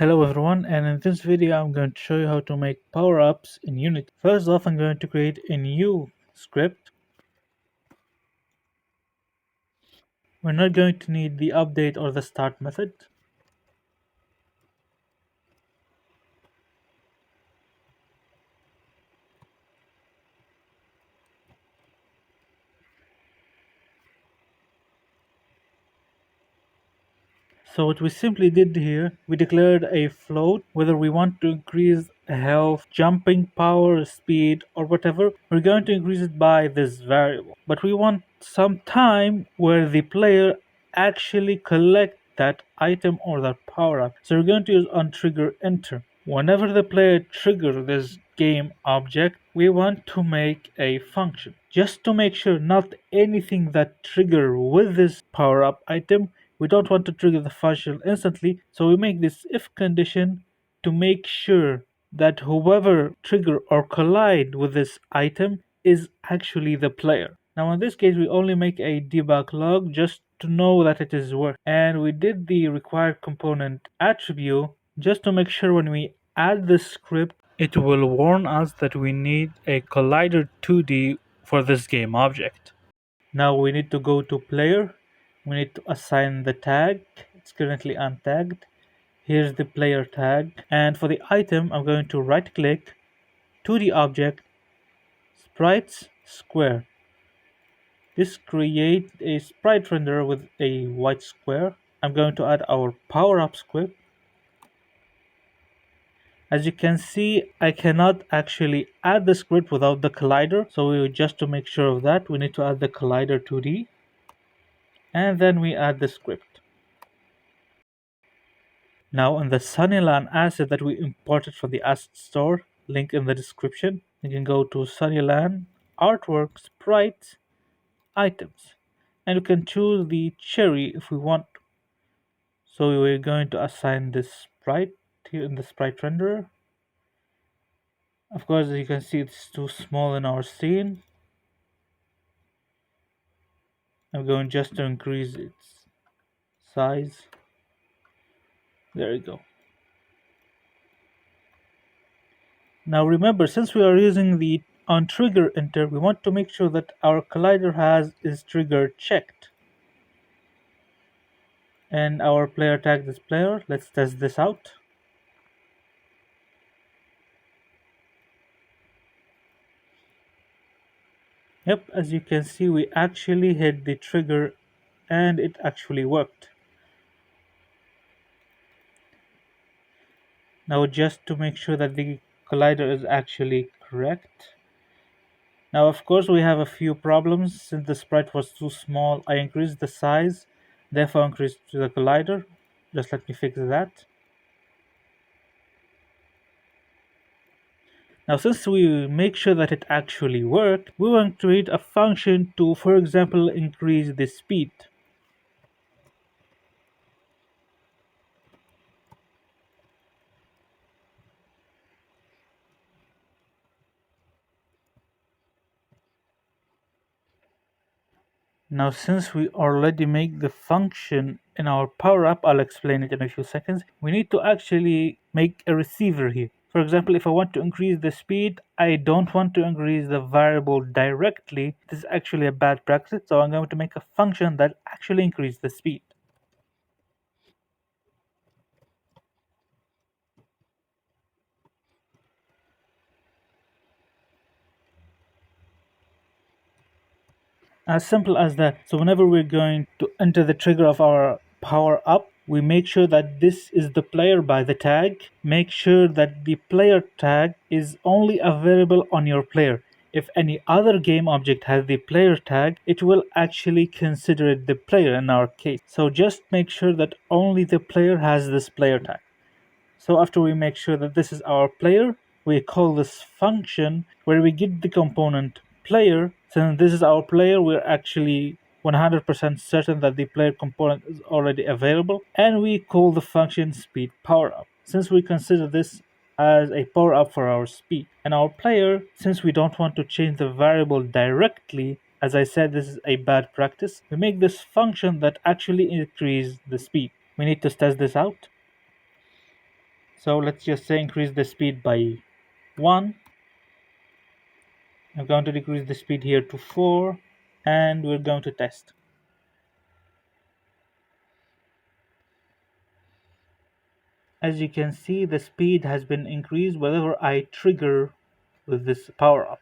Hello everyone, and in this video I'm going to show you how to make power-ups in Unity. First off, I'm going to create a new script. We're not going to need the update or the start method. So what we simply did here, we declared a float, whether we want to increase health, jumping power, speed, or whatever. We're going to increase it by this variable. But we want some time where the player actually collect that item or that power up. So we're going to use onTrigger enter. Whenever the player triggers this game object, we want to make a function. Just to make sure not anything that trigger with this power up item, we don't want to trigger the function instantly, so we make this if condition to make sure that whoever trigger or collide with this item is actually the player. Now in this case we only make a debug log just to know that it is working, and we did the required component attribute just to make sure when we add the script it will warn us that we need a collider 2D for this game object. Now we need to go to player. We need to assign the tag. It's currently untagged. Here's the player tag. And for the item, I'm going to right click to the object, sprites, square. This creates a sprite renderer with a white square. I'm going to add our power up script. As you can see, I cannot actually add the script without the collider. So just to make sure of that, we need to add the collider 2D. And then we add the script. Now in the Sunnyland asset that we imported from the asset store, link in the description, you can go to Sunnyland, artwork, sprites, items, and you can choose the cherry if we want. So we're going to assign this sprite here in the sprite renderer. Of course, as you can see, it's too small in our scene. I'm going just to increase its size. There you go. Now remember, since we are using the onTrigger enter, we want to make sure that our collider is trigger checked. And our player tag is player. Let's test this out. Yep, as you can see, we actually hit the trigger and it actually worked. Now just to make sure that the collider is actually correct. Now of course we have a few problems. Since the sprite was too small, I increased the size, therefore increased the collider. Just let me fix that. Now since we make sure that it actually worked, we want to create a function to, for example, increase the speed. Now since we already make the function in our power up, I'll explain it in a few seconds. We need to actually make a receiver here. For example, if I want to increase the speed, I don't want to increase the variable directly. This is actually a bad practice, so I'm going to make a function that actually increases the speed. As simple as that. So whenever we're going to enter the trigger of our power up, we make sure that this is the player by the tag. Make sure that the player tag is only available on your player. If any other game object has the player tag, it will actually consider it the player in our case. So just make sure that only the player has this player tag. So after we make sure that this is our player, we call this function where we get the component player. Since this is our player, we're actually 100% certain that the player component is already available, and we call the function speed power up, since we consider this as a power up for our speed. And our player, since we don't want to change the variable directly, as I said, this is a bad practice, we make this function that actually increases the speed. We need to test this out. So let's just say increase the speed by 1. I'm going to decrease the speed here to 4, and we're going to test. As you can see, the speed has been increased whenever I trigger with this power-up.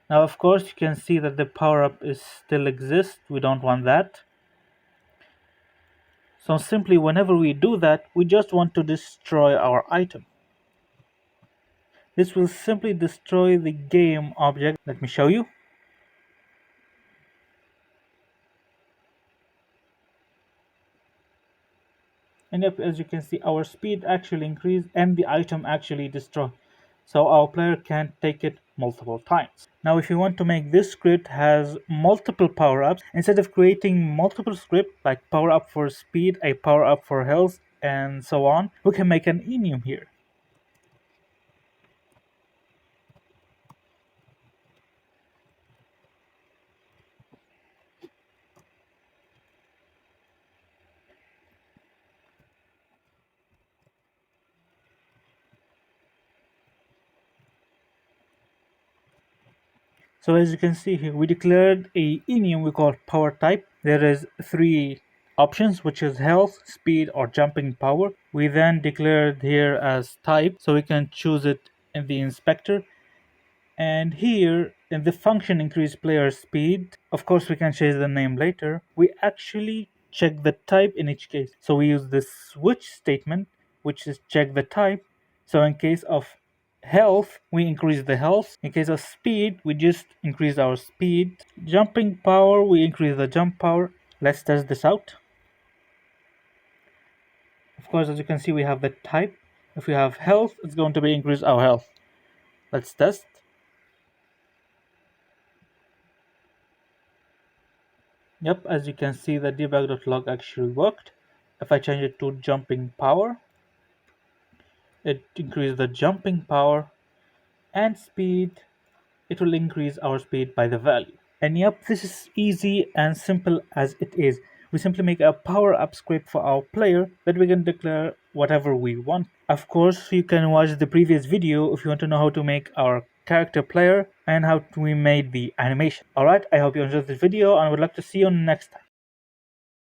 Now, of course, you can see that the power-up is still exists. We don't want that. So simply, whenever we do that, we just want to destroy our item. This will simply destroy the game object. Let me show you. And yep, as you can see, our speed actually increased and the item actually destroyed. So our player can take it multiple times. Now if you want to make this script has multiple power-ups, instead of creating multiple scripts like power-up for speed, a power-up for health, and so on, we can make an enum here. So as you can see here, we declared a enum we call power type. There is 3 options, which is health, speed, or jumping power. We then declared here as type, so we can choose it in the inspector. And here in the function increase player speed, of course we can change the name later. We actually check the type in each case. So we use the switch statement, which is check the type. So in case of health, we increase the health. In case of speed, we just increase our speed. Jumping power, we increase the jump power. Let's test this out. Of course, as you can see, we have the type. If we have health, it's going to be increase our health. Let's test. Yep, as you can see, the debug.log actually worked. If I change it to jumping power, it increased the jumping power, and speed, it will increase our speed by the value. And yep, this is easy and simple as it is. We simply make a power up script for our player that we can declare whatever we want. Of course, you can watch the previous video if you want to know how to make our character player and how we made the animation. Alright, I hope you enjoyed this video and I would like to see you next time.